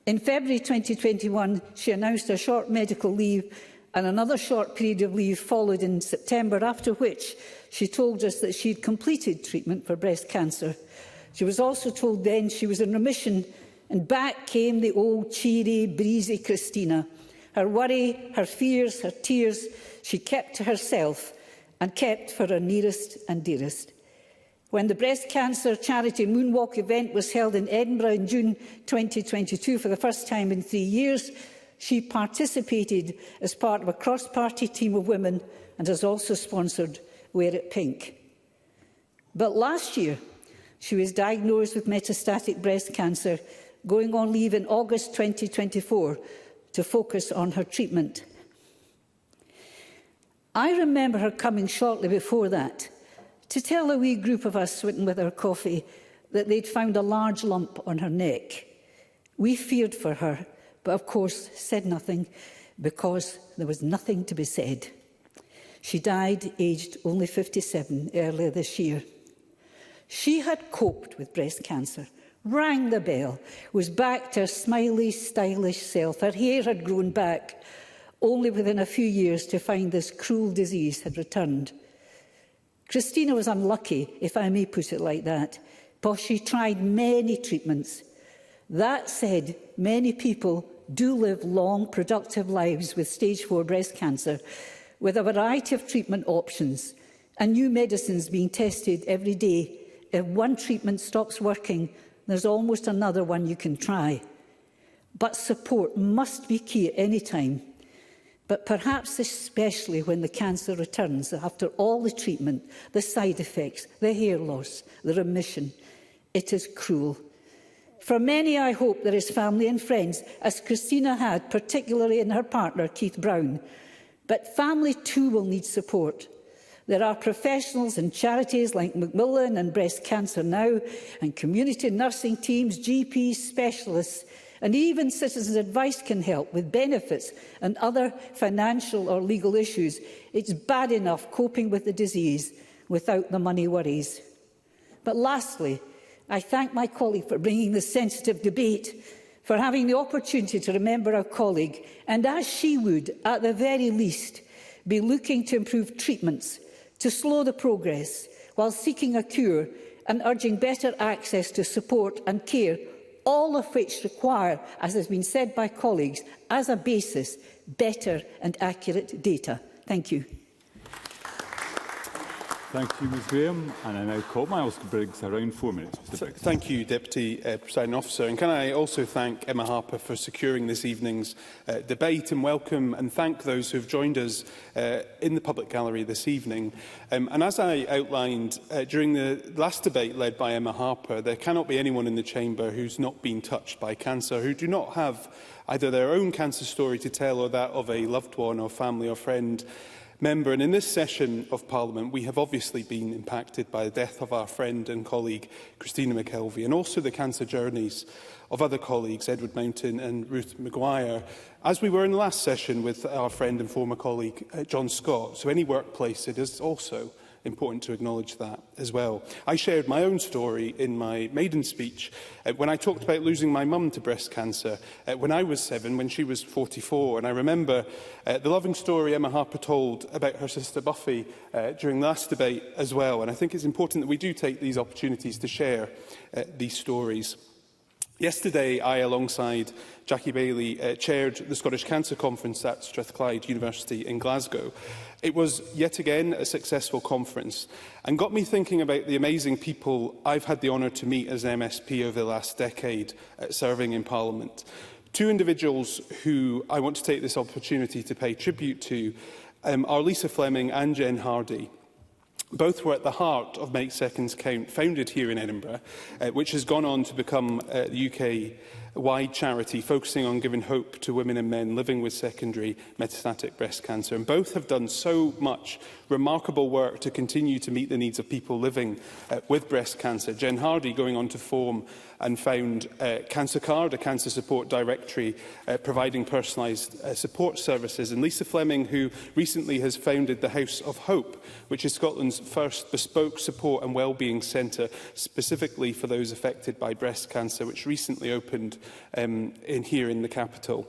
In February 2021, she announced a short medical leave, and another short period of leave followed in September, after which she told us that she had completed treatment for breast cancer. She was also told then she was in remission, and back came the old, cheery, breezy Christina. Her worry, her fears, her tears, she kept to herself and kept for her nearest and dearest. When the breast cancer charity Moonwalk event was held in Edinburgh in June 2022 for the first time in 3 years, she participated as part of a cross-party team of women and has also sponsored Wear It Pink. But last year, she was diagnosed with metastatic breast cancer, going on leave in August 2024 to focus on her treatment. I remember her coming shortly before that to tell a wee group of us sitting with our coffee that they'd found a large lump on her neck. We feared for her, but of course said nothing because there was nothing to be said. She died aged only 57 earlier this year. She had coped with breast cancer, rang the bell, was back to her smiley, stylish self. Her hair had grown back, only within a few years to find this cruel disease had returned. Christina was unlucky, if I may put it like that, but she tried many treatments. That said, many people do live long, productive lives with stage 4 breast cancer, with a variety of treatment options and new medicines being tested every day. If one treatment stops working, there's almost another one you can try. But support must be key at any time, but perhaps especially when the cancer returns after all the treatment, the side effects, the hair loss, the remission. It is cruel. For many, I hope there is family and friends, as Christina had, particularly in her partner, Keith Brown. But family too will need support. There are professionals and charities like Macmillan and Breast Cancer Now, and community nursing teams, GPs, specialists, and even citizens' advice can help with benefits and other financial or legal issues. It's bad enough coping with the disease without the money worries. But lastly, I thank my colleague for bringing this sensitive debate, for having the opportunity to remember our colleague, and as she would, at the very least, be looking to improve treatments, to slow the progress, while seeking a cure and urging better access to support and care, all of which require, as has been said by colleagues, as a basis, better and accurate data. Thank you. Thank you, Ms Graham. And I now call Miles Briggs. Around 4 minutes. Mr. Briggs. Thank you, Deputy Presiding Officer. And can I also thank Emma Harper for securing this evening's debate, and welcome and thank those who have joined us in the public gallery this evening. And as I outlined during the last debate led by Emma Harper, there cannot be anyone in the chamber who's not been touched by cancer, who do not have either their own cancer story to tell or that of a loved one or family or friend member. And in this session of Parliament, we have obviously been impacted by the death of our friend and colleague Christina McKelvey, and also the cancer journeys of other colleagues, Edward Mountain and Ruth Maguire, as we were in the last session with our friend and former colleague John Scott. So any workplace, it is also important to acknowledge that as well. I shared my own story in my maiden speech when I talked about losing my mum to breast cancer when I was 7, when she was 44. And I remember the loving story Emma Harper told about her sister Buffy during the last debate as well. And I think it's important that we do take these opportunities to share these stories. Yesterday, I, alongside Jackie Bailey, chaired the Scottish Cancer Conference at Strathclyde University in Glasgow. It was yet again a successful conference and got me thinking about the amazing people I've had the honour to meet as an MSP over the last decade serving in Parliament. Two individuals who I want to take this opportunity to pay tribute to are Lisa Fleming and Jen Hardy. Both were at the heart of Make Seconds Count, founded here in Edinburgh, which has gone on to become the UK-wide charity focusing on giving hope to women and men living with secondary metastatic breast cancer. And both have done so much remarkable work to continue to meet the needs of people living with breast cancer. Jen Hardy going on to form and found Cancer Card, a cancer support directory providing personalised support services. And Lisa Fleming, who recently has founded the House of Hope, which is Scotland's first bespoke support and wellbeing centre specifically for those affected by breast cancer, which recently opened here in the capital.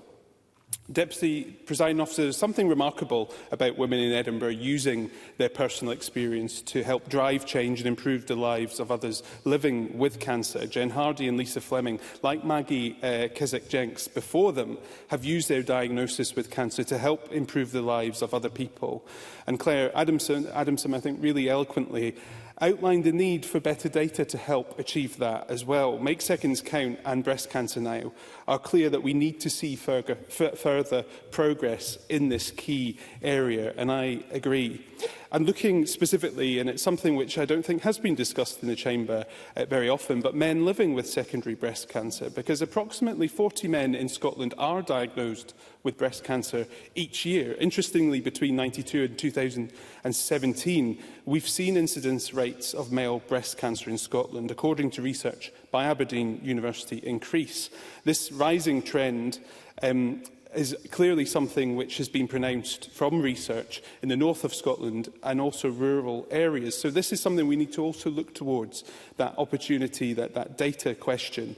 Deputy Presiding Officer, there's something remarkable about women in Edinburgh using their personal experience to help drive change and improve the lives of others living with cancer. Jen Hardy and Lisa Fleming, like Maggie Keswick-Jenks before them, have used their diagnosis with cancer to help improve the lives of other people. And Claire Adamson, I think, really eloquently outlined the need for better data to help achieve that as well. Make Seconds Count and Breast Cancer Now are clear that we need to see further progress in this key area, and I agree. And looking specifically, and it's something which I don't think has been discussed in the Chamber very often, but men living with secondary breast cancer, because approximately 40 men in Scotland are diagnosed with breast cancer each year. Interestingly, between 1992 and 2017, we've seen incidence rates of male breast cancer in Scotland, according to research by Aberdeen University, increase. This rising trend is clearly something which has been pronounced from research in the north of Scotland and also rural areas. So this is something we need to also look towards, that opportunity, that data question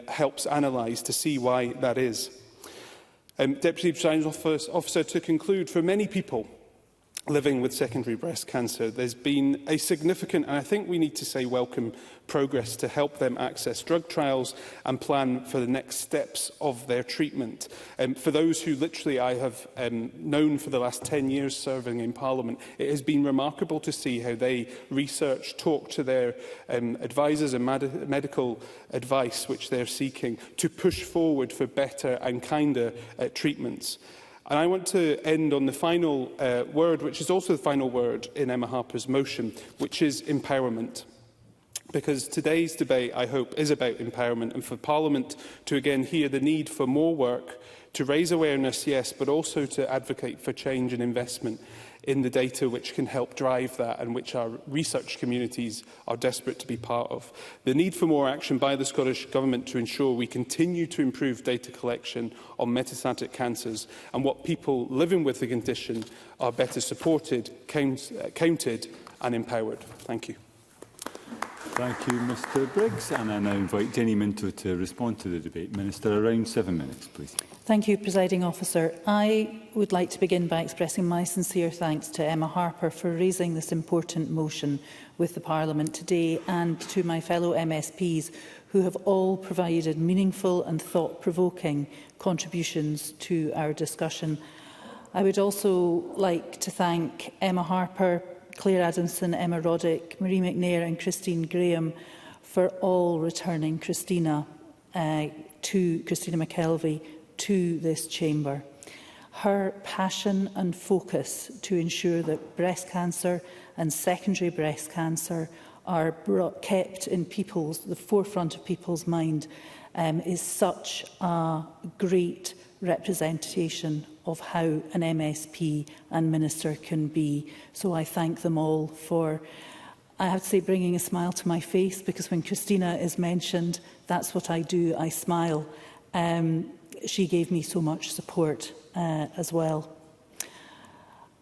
helps analyse to see why that is. Deputy Presiding Officer, to conclude, for many people living with secondary breast cancer, there's been a significant, and I think we need to say welcome, progress to help them access drug trials and plan for the next steps of their treatment. For those who literally I have known for the last 10 years serving in Parliament, it has been remarkable to see how they research, talk to their advisors and medical advice which they're seeking to push forward for better and kinder treatments. And I want to end on the final word, which is also the final word in Emma Harper's motion, which is empowerment. Because today's debate, I hope, is about empowerment, and for Parliament to again hear the need for more work, to raise awareness, yes, but also to advocate for change and investment in the data which can help drive that and which our research communities are desperate to be part of. The need for more action by the Scottish Government to ensure we continue to improve data collection on metastatic cancers and what people living with the condition are better supported, counted and empowered. Thank you. Thank you, Mr Briggs. And I now invite Jenny Minto to respond to the debate. Minister, around 7 minutes, please. Thank you, Presiding Officer. I would like to begin by expressing my sincere thanks to Emma Harper for raising this important motion with the Parliament today, and to my fellow MSPs who have all provided meaningful and thought-provoking contributions to our discussion. I would also like to thank Emma Harper, Claire Adamson, Emma Roddick, Marie McNair and Christine Graham for all returning Christina McKelvey to this chamber. Her passion and focus to ensure that breast cancer and secondary breast cancer are kept in the forefront of people's mind is such a great representation of how an MSP and Minister can be. So I thank them all for, I have to say, bringing a smile to my face, because when Christina is mentioned, that's what I do, I smile. She gave me so much support as well.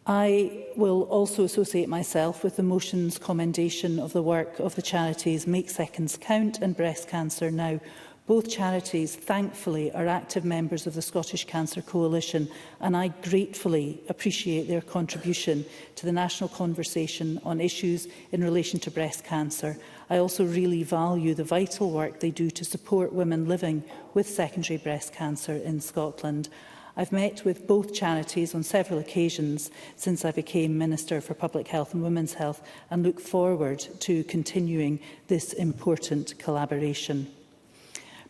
I will also associate myself with the motion's commendation of the work of the charities Make Seconds Count and Breast Cancer Now. Both charities, thankfully, are active members of the Scottish Cancer Coalition, and I gratefully appreciate their contribution to the national conversation on issues in relation to breast cancer. I also really value the vital work they do to support women living with secondary breast cancer in Scotland. I've met with both charities on several occasions since I became Minister for Public Health and Women's Health, and look forward to continuing this important collaboration.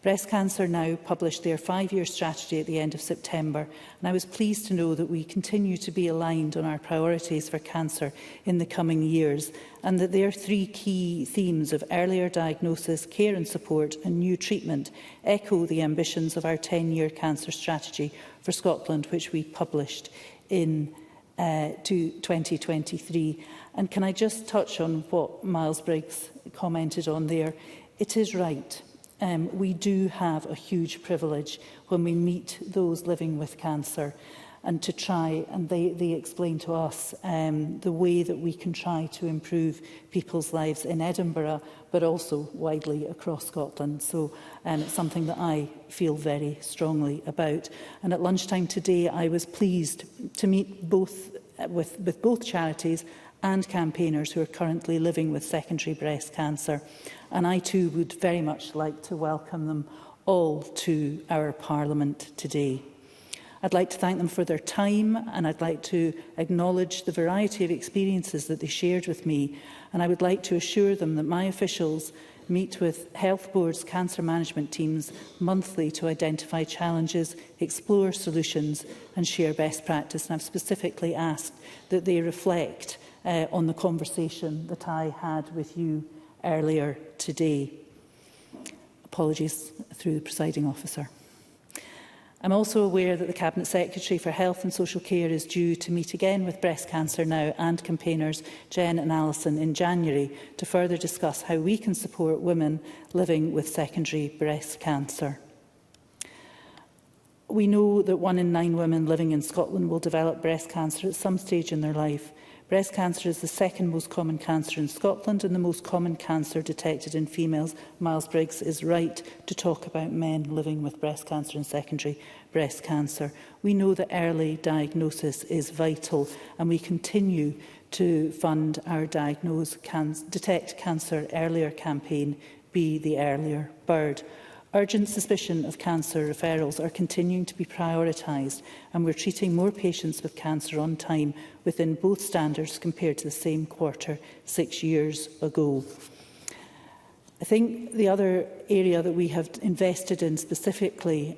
Breast Cancer Now published their 5-year strategy at the end of September, and I was pleased to know that we continue to be aligned on our priorities for cancer in the coming years, and that their 3 key themes of earlier diagnosis, care and support and new treatment echo the ambitions of our 10-year cancer strategy for Scotland, which we published in 2023. And can I just touch on what Miles Briggs commented on there? It is right. We do have a huge privilege when we meet those living with cancer, and to try, and they explain to us the way that we can try to improve people's lives in Edinburgh, but also widely across Scotland. So it's something that I feel very strongly about. And at lunchtime today, I was pleased to meet with both charities and campaigners who are currently living with secondary breast cancer. And I too would very much like to welcome them all to our Parliament today. I'd like to thank them for their time, and I'd like to acknowledge the variety of experiences that they shared with me. And I would like to assure them that my officials meet with Health Board's cancer management teams monthly to identify challenges, explore solutions and share best practice. And I've specifically asked that they reflect on the conversation that I had with you earlier today. Apologies through the presiding officer. I'm also aware that the Cabinet Secretary for Health and Social Care is due to meet again with Breast Cancer Now and campaigners Jen and Alison in January to further discuss how we can support women living with secondary breast cancer. We know that 1 in 9 women living in Scotland will develop breast cancer at some stage in their life. Breast cancer is the 2nd most common cancer in Scotland and the most common cancer detected in females. Miles Briggs is right to talk about men living with breast cancer and secondary breast cancer. We know that early diagnosis is vital, and we continue to fund our Detect Cancer Earlier campaign, Be the Earlier Bird. Urgent suspicion of cancer referrals are continuing to be prioritised, and we're treating more patients with cancer on time within both standards compared to the same quarter 6 years ago. I think the other area that we have invested in specifically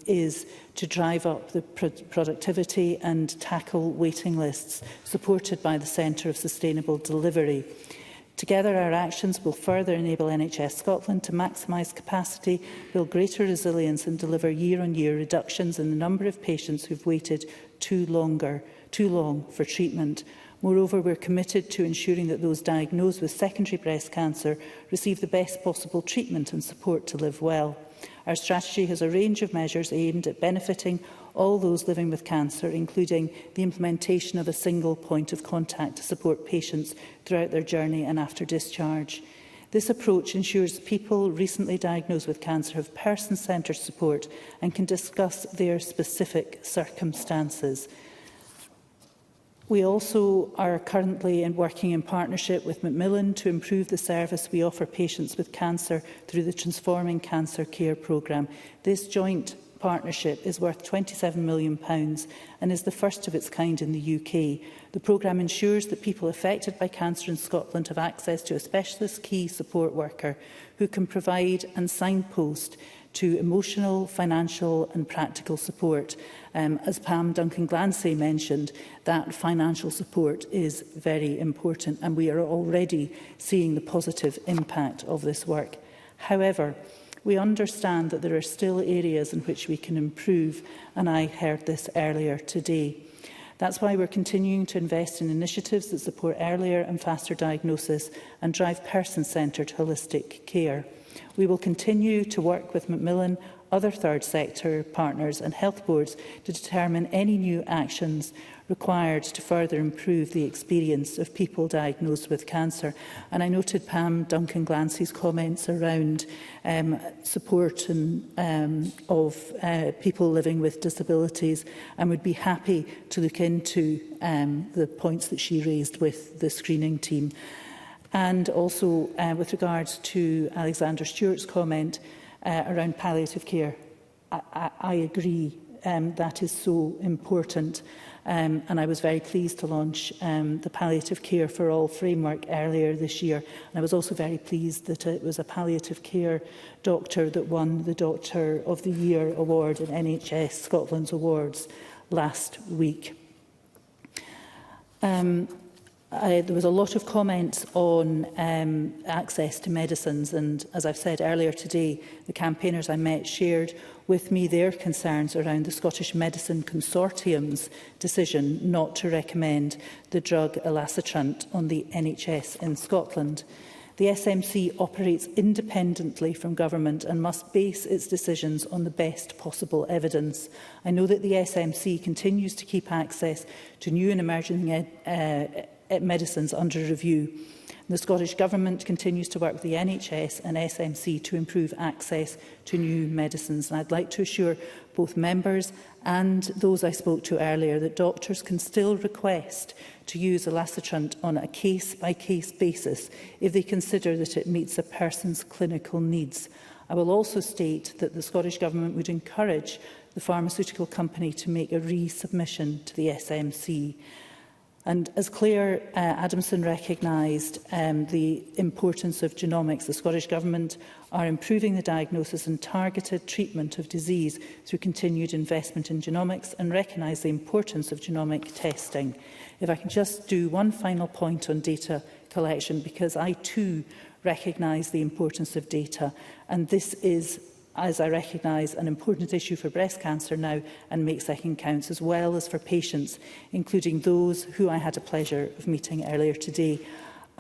is to drive up the productivity and tackle waiting lists, supported by the Centre of Sustainable Delivery. Together, our actions will further enable NHS Scotland to maximise capacity, build greater resilience and deliver year-on-year reductions in the number of patients who have waited too long for treatment. Moreover, we are committed to ensuring that those diagnosed with secondary breast cancer receive the best possible treatment and support to live well. Our strategy has a range of measures aimed at benefiting all those living with cancer, including the implementation of a single point of contact to support patients throughout their journey and after discharge. This approach ensures people recently diagnosed with cancer have person-centred support and can discuss their specific circumstances. We also are currently working in partnership with Macmillan to improve the service we offer patients with cancer through the Transforming Cancer Care programme. This joint partnership is worth £27 million and is the first of its kind in the UK. The programme ensures that people affected by cancer in Scotland have access to a specialist key support worker who can provide and signpost to emotional, financial and practical support. As Pam Duncan-Glancy mentioned, that financial support is very important, and we are already seeing the positive impact of this work. However, we understand that there are still areas in which we can improve, and I heard this earlier today. That's why we're continuing to invest in initiatives that support earlier and faster diagnosis and drive person-centred holistic care. We will continue to work with Macmillan, other third sector partners and health boards to determine any new actions required to further improve the experience of people diagnosed with cancer. And I noted Pam Duncan-Glancy's comments around support of people living with disabilities, and would be happy to look into the points that she raised with the screening team. And also with regards to Alexander Stewart's comment around palliative care, I agree that is so important. And I was very pleased to launch the Palliative Care for All framework earlier this year. And I was also very pleased that it was a palliative care doctor that won the Doctor of the Year award in NHS Scotland's awards last week. There was a lot of comments on access to medicines, and as I've said earlier today, the campaigners I met shared with me their concerns around the Scottish Medicine Consortium's decision not to recommend the drug elacestrant on the NHS in Scotland. The SMC operates independently from government and must base its decisions on the best possible evidence. I know that the SMC continues to keep access to new and emerging medicines under review. The Scottish Government continues to work with the NHS and SMC to improve access to new medicines. And I'd like to assure both members and those I spoke to earlier that doctors can still request to use elacestrant on a case-by-case basis if they consider that it meets a person's clinical needs. I will also state that the Scottish Government would encourage the pharmaceutical company to make a resubmission to the SMC. And as Claire Adamson recognised the importance of genomics, the Scottish Government are improving the diagnosis and targeted treatment of disease through continued investment in genomics and recognise the importance of genomic testing. If I can just do one final point on data collection, because I too recognise the importance of data, and this is, as I recognise, an important issue for breast cancer now and Make Second Counts, as well as for patients, including those who I had the pleasure of meeting earlier today.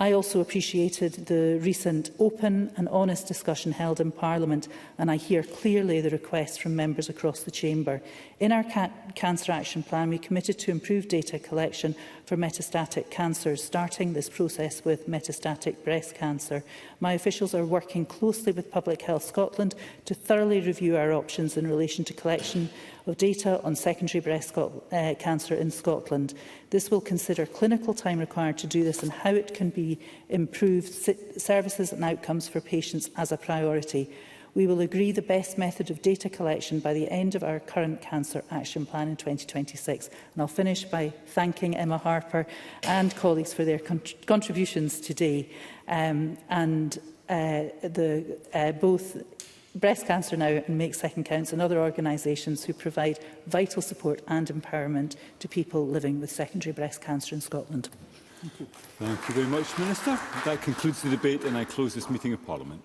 I also appreciated the recent open and honest discussion held in Parliament, and I hear clearly the requests from members across the Chamber. In our Cancer Action Plan, we committed to improve data collection for metastatic cancers, starting this process with metastatic breast cancer. My officials are working closely with Public Health Scotland to thoroughly review our options in relation to collection of data on secondary breast cancer in Scotland. This will consider clinical time required to do this and how it can be improved, services and outcomes for patients as a priority. We will agree the best method of data collection by the end of our current Cancer Action Plan in 2026. And I'll finish by thanking Emma Harper and colleagues for their contributions today. Both Breast Cancer Now and Make Second Counts and other organisations who provide vital support and empowerment to people living with secondary breast cancer in Scotland. Thank you very much, Minister. That concludes the debate and I close this meeting of Parliament.